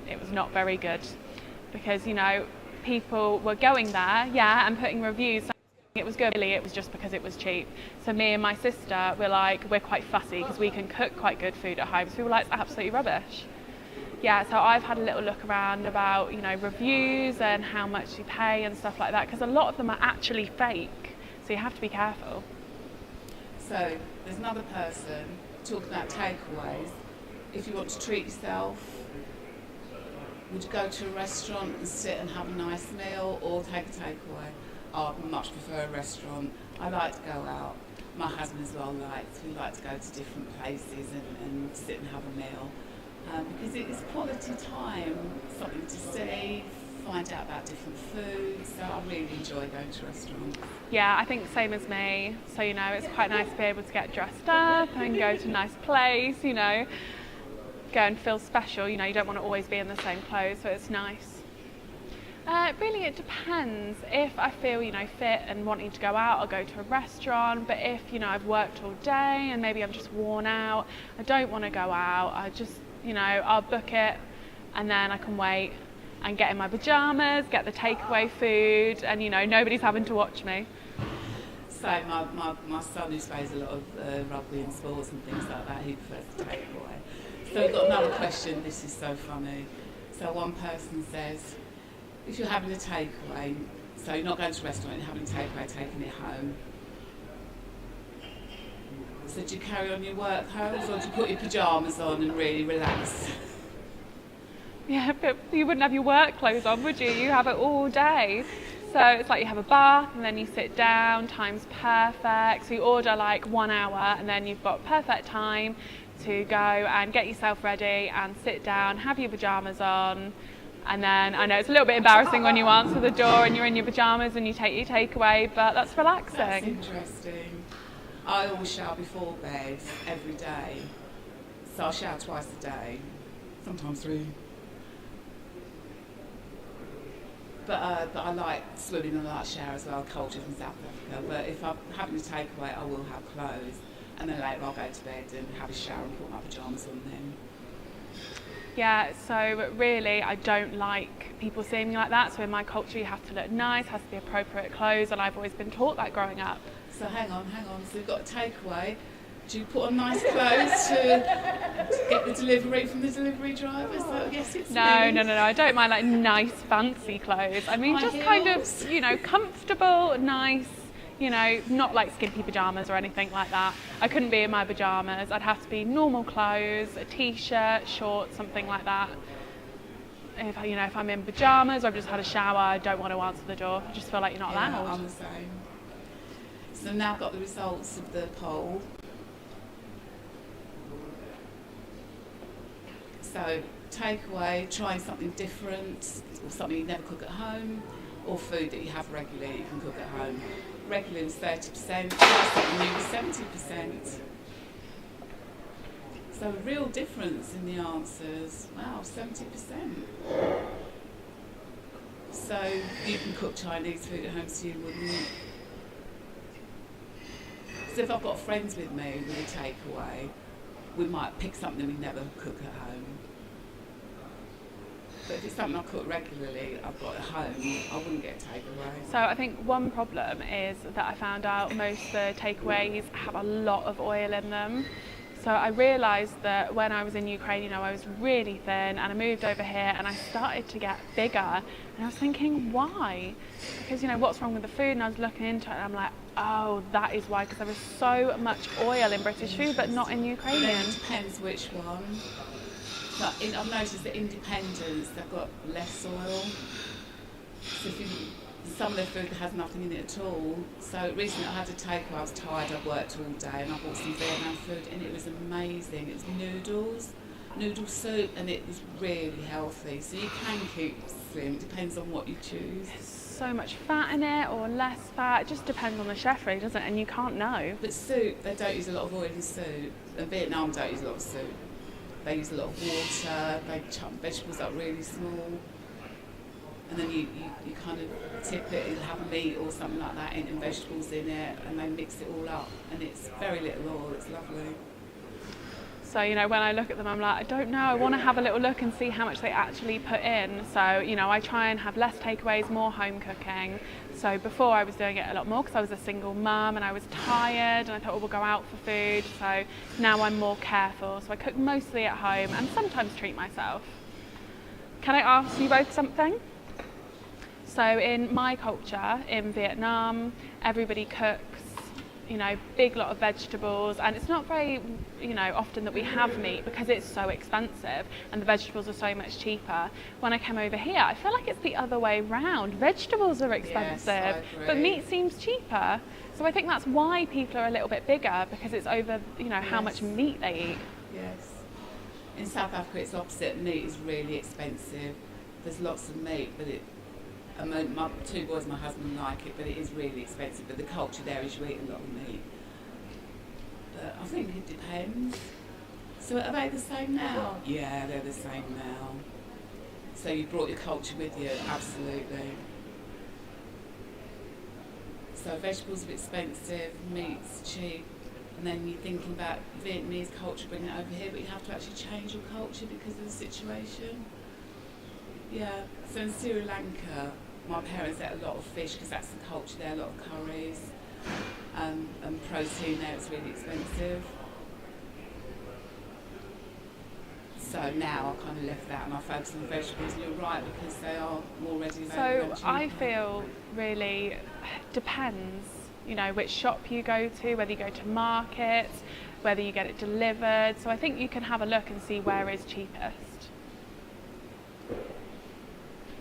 Speaker 3: it was not very good. because, you know, people were going there, yeah, and putting reviews saying it was good. Really, it was just because it was cheap. So me and my sister were like, we're quite fussy because we can cook quite good food at home. So we were like, it's absolutely rubbish. Yeah, so I've had a little look around about, you know, reviews and how much you pay and stuff like that, because a lot of them are actually fake. So you have to be careful.
Speaker 1: So there's another person talking about takeaways. If you want to treat yourself, would you go to a restaurant and sit and have a nice meal, or take a takeaway? I much prefer a restaurant. I like to go out. My husband as well likes. We like to go to different places and sit and have a meal. Because it is quality time, something to see, find out about different foods. So I really enjoy going to restaurants.
Speaker 3: Yeah, I think same as me. So, you know, it's quite nice to be able to get dressed up and go to a nice place, you know, go and feel special. You know, you don't want to always be in the same clothes, so it's nice. Really, it depends. If I feel, you know, fit and wanting to go out, I'll go to a restaurant. But if, you know, I've worked all day and maybe I'm just worn out, I don't want to go out, I just, you know, I'll book it and then I can wait and get in my pyjamas, get the takeaway food, and, you know, nobody's having to watch me.
Speaker 1: So my son, who plays a lot of rugby and sports and things like that, he prefers the takeaway. So we've got another question. This is so funny. So one person says, if you're having a takeaway, so you're not going to a restaurant, you're having a takeaway, taking it home. So do you carry on your work clothes, or do you put your pyjamas on and really relax?
Speaker 3: Yeah, but you wouldn't have your work clothes on, would you? You have it all day. So it's like you have a bath and then you sit down, time's perfect. So you order like 1 hour and then you've got perfect time to go and get yourself ready and sit down, have your pyjamas on. And then, I know it's a little bit embarrassing when you answer the door and you're in your pyjamas and you take your takeaway, but that's relaxing.
Speaker 1: That's interesting. I always shower before bed every day. So I shower twice a day, sometimes 3. But I like swimming and I like shower as well, culture from South Africa. But if I'm having a takeaway, I will have clothes. And then later I'll go to bed and have a shower and put my pyjamas on then.
Speaker 3: Yeah, so really I don't like people seeing me like that. So in my culture you have to look nice, has to be appropriate clothes, and I've always been taught that growing up.
Speaker 1: So hang on. So we've got a takeaway. Do you put on nice clothes to get the delivery from the delivery driver? So yes, it's
Speaker 3: No. I don't mind like nice fancy clothes. I mean, just kind of, you know, comfortable, nice, you know, not like skimpy pyjamas or anything like that. I couldn't be in my pyjamas. I'd have to be normal clothes, a t-shirt, shorts, something like that. If I'm in pyjamas or I've just had a shower, I don't want to answer the door. I just feel like you're not allowed.
Speaker 1: I'm the same. So now I've got the results of the poll. So takeaway, trying something different, or something you never cook at home, or food that you have regularly you can cook at home. Regular was 30%, try something new was 70%. So a real difference in the answers. Wow, 70%. So you can cook Chinese food at home, so you wouldn't. So if I've got friends with me with a takeaway, we might pick something we never cook at home. But if it's something I cook regularly, I've got at home, I wouldn't get a takeaway.
Speaker 3: So I think one problem is that I found out most of the takeaways have a lot of oil in them. So I realised that when I was in Ukraine, you know, I was really thin, and I moved over here and I started to get bigger. And I was thinking, why? Because, you know, what's wrong with the food? And I was looking into it and I'm like, oh, that is why, because there was so much oil in British food, but not in Ukrainian.
Speaker 1: It depends which one. But I've noticed that independents, they've got less oil. So some of their food has nothing in it at all. So recently I had a takeaway, I was tired, I'd worked all day, and I bought some Vietnam food and it was amazing. It was noodle soup, and it was really healthy. So you can keep slim, it depends on what you choose.
Speaker 3: So much fat in it or less fat, it just depends on the chef really, doesn't it? And you can't know.
Speaker 1: But soup, they don't use a lot of oil in soup, and Vietnam don't use a lot of soup. They use a lot of water, they chop vegetables up really small, and then you kind of tip it, you'll have meat or something like that and vegetables in it, and they mix it all up, and it's very little oil, it's lovely.
Speaker 3: So, you know, when I look at them, I'm like, I don't know, I want to have a little look and see how much they actually put in. So, you know, I try and have less takeaways, more home cooking. So before I was doing it a lot more because I was a single mum and I was tired and I thought, oh, we'll go out for food. So now I'm more careful. So I cook mostly at home and sometimes treat myself. Can I ask you both something? So in my culture in Vietnam, everybody cooks, you know, big lot of vegetables, and it's not very, you know, often that we have meat because it's so expensive and the vegetables are so much cheaper. When I came over here, I feel like it's the other way round. Vegetables are expensive,
Speaker 1: yes,
Speaker 3: but meat seems cheaper. So I think that's why people are a little bit bigger, because it's over, you know, how much meat they eat.
Speaker 1: Yes. In South Africa, it's opposite. Meat is really expensive. There's lots of meat, but my two boys and my husband like it, but it is really expensive. But the culture there is you eat a lot of meat. But I think it depends. So are they the same now? Yeah, they're the same now. So you brought your culture with you, absolutely. So vegetables are expensive, meat's cheap, and then you're thinking about Vietnamese culture, bringing it over here, but you have to actually change your culture because of the situation. Yeah, so in Sri Lanka, my parents ate a lot of fish because that's the culture there, a lot of curries, and protein there, it's really expensive. So now I kind of left that and I focus on vegetables, and you're right, because they are more readily available.
Speaker 3: So I feel really depends, you know, which shop you go to, whether you go to markets, whether you get it delivered. So I think you can have a look and see where is cheapest.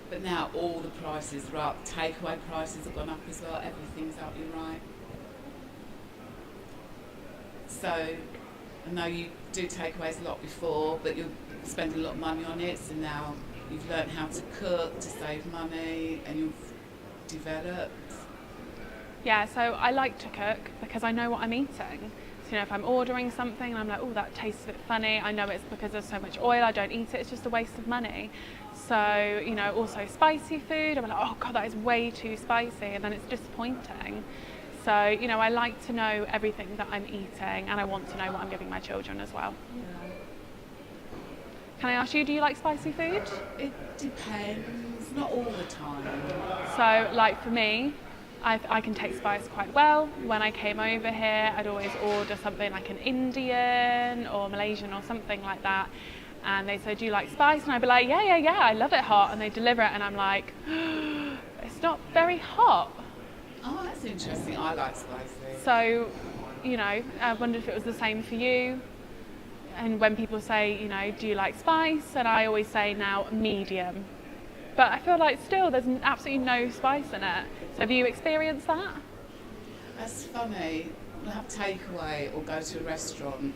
Speaker 1: But now all the prices are up, takeaway prices have gone up as well, everything's up, you're right. So I know you do takeaways a lot before, but you're spending a lot of money on it, so now you've learned how to cook to save money and you've developed.
Speaker 3: Yeah, so I like to cook because I know what I'm eating. So, you know, if I'm ordering something and I'm like, oh, that tastes a bit funny, I know it's because there's so much oil, I don't eat it, it's just a waste of money. So, you know, also spicy food, I'm like, oh God, that is way too spicy, and then it's disappointing. So, you know, I like to know everything that I'm eating, and I want to know what I'm giving my children as well.
Speaker 1: Yeah.
Speaker 3: Can I ask you, do you like spicy food?
Speaker 1: It depends, not all the time.
Speaker 3: So, like for me, I can take spice quite well. When I came over here, I'd always order something like an Indian or Malaysian or something like that. And they said, do you like spice? And I'd be like, yeah, I love it hot. And they deliver it and I'm like, it's not very hot.
Speaker 1: Oh, that's interesting. I like spicy.
Speaker 3: So, you know, I wondered if it was the same for you. And when people say, you know, do you like spice? And I always say now medium. But I feel like still there's absolutely no spice in it. So have you experienced that?
Speaker 1: That's funny. When I have takeaway or go to a restaurant,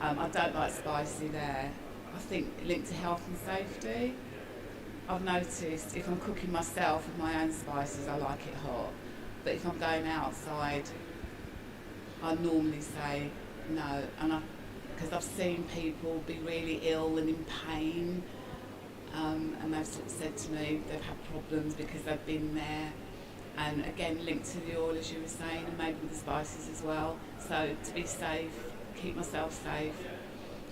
Speaker 1: I don't like spicy there. I think linked to health and safety. I've noticed if I'm cooking myself with my own spices, I like it hot. But if I'm going outside, I normally say no. Because I've seen people be really ill and in pain. And they've sort of said to me they've had problems because they've been there, and again linked to the oil as you were saying, and maybe with the spices as well. So to be safe, keep myself safe,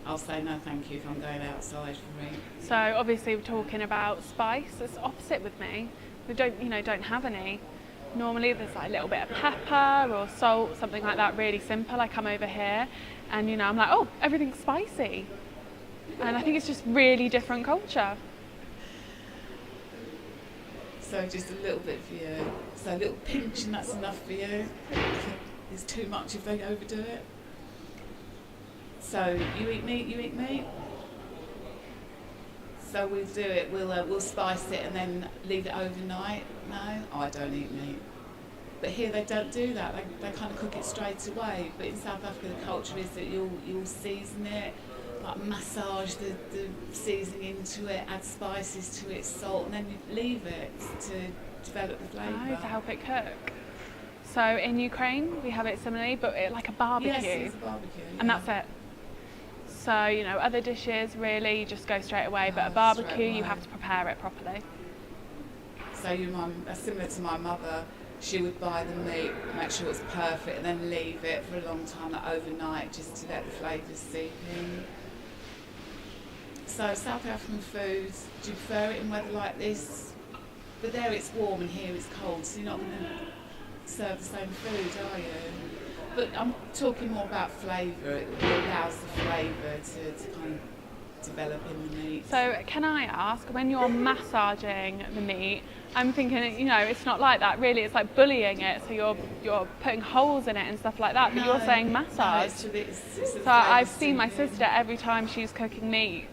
Speaker 1: I'll say no thank you if I'm going outside for meat.
Speaker 3: So obviously we're talking about spice. It's opposite with me. We don't have any. Normally there's like a little bit of pepper or salt, something like that, really simple. I come over here and I'm like, oh, everything's spicy. And I think it's just really different culture.
Speaker 1: So just a little bit for you. So a little pinch and that's enough for you. It's too much if they overdo it. So you eat meat? So we'll do it, we'll spice it and then leave it overnight. No, I don't eat meat. But here they don't do that, they kind of cook it straight away. But in South Africa the culture is that you'll season it, like massage the seasoning into it, add spices to it, salt, and then you leave it to develop the flavour.
Speaker 3: Oh, to help it cook. So in Ukraine we have it similarly, but like a barbecue.
Speaker 1: Yes, it's a barbecue.
Speaker 3: And that's it. So, other dishes really you just go straight away, but a barbecue you have to prepare it properly.
Speaker 1: So your mum, similar to my mother, she would buy the meat, make sure it's perfect, and then leave it for a long time, like overnight, just to let the flavours seep in. So South African foods, do you prefer it in weather like this? But there it's warm and here it's cold, so you're not going to serve the same food, are you? But I'm talking more about flavour. It allows the flavour to kind of develop in the meat.
Speaker 3: So can I ask, when you're massaging the meat, I'm thinking, you know, it's not like that really, it's like bullying it, so you're putting holes in it and stuff like that, but you're saying massage.
Speaker 1: No, it's
Speaker 3: so I've seen my sister, every time she's cooking meat,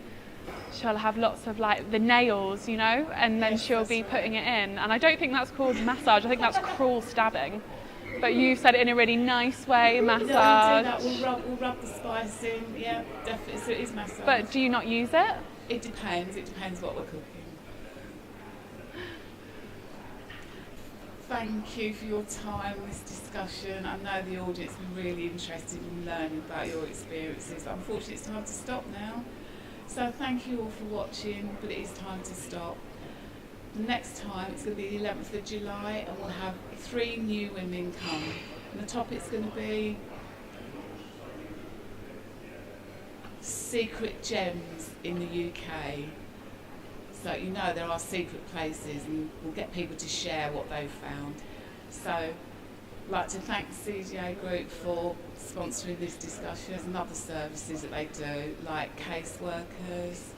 Speaker 3: she'll have lots of like the nails, you know, and then she'll be putting it in, and I don't think that's called massage, I think that's cruel stabbing. But you said it in a really nice way, massage.
Speaker 1: No, we'll rub the spice in, yeah, definitely, so it is massage.
Speaker 3: But do you not use it?
Speaker 1: It depends what we're cooking. Thank you for your time in this discussion. I know the audience are really interested in learning about your experiences. Unfortunately, it's time to stop now. So thank you all for watching, but it is time to stop. The next time, it's going to be the 11th of July, and we'll have 3 new women come. And the topic's going to be secret gems in the UK. So you know there are secret places, and we'll get people to share what they've found. So I'd like to thank the CGA Group for sponsoring this discussion. There's other services that they do, like caseworkers,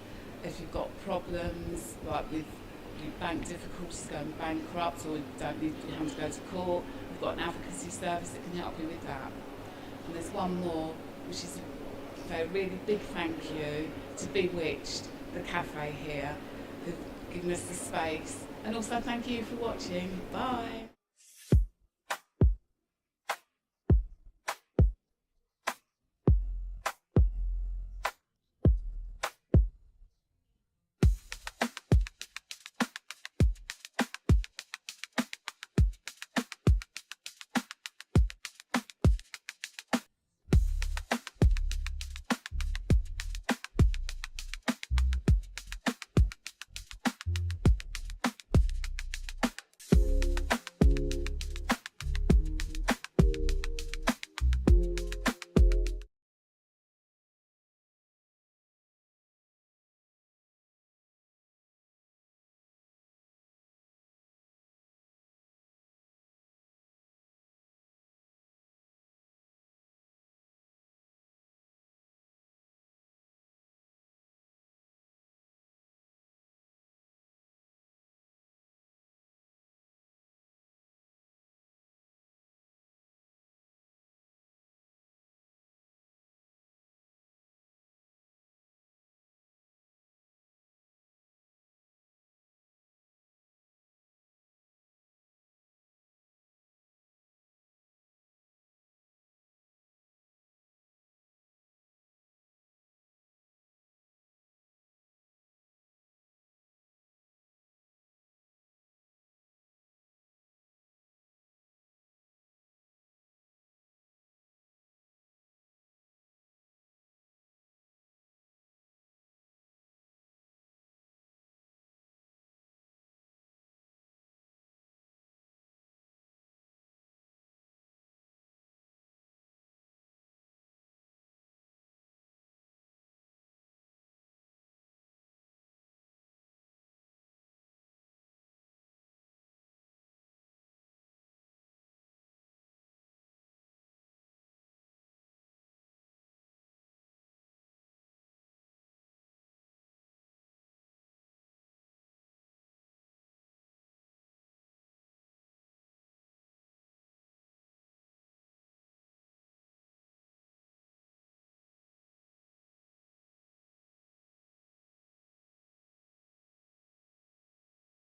Speaker 1: if you've got problems, like with bank difficulties, going bankrupt, or you have to go to court, we've got an advocacy service that can help you with that. And there's one more, which is a really big thank you to Bewitched, the cafe here, who've given us the space. And also thank you for watching. Bye.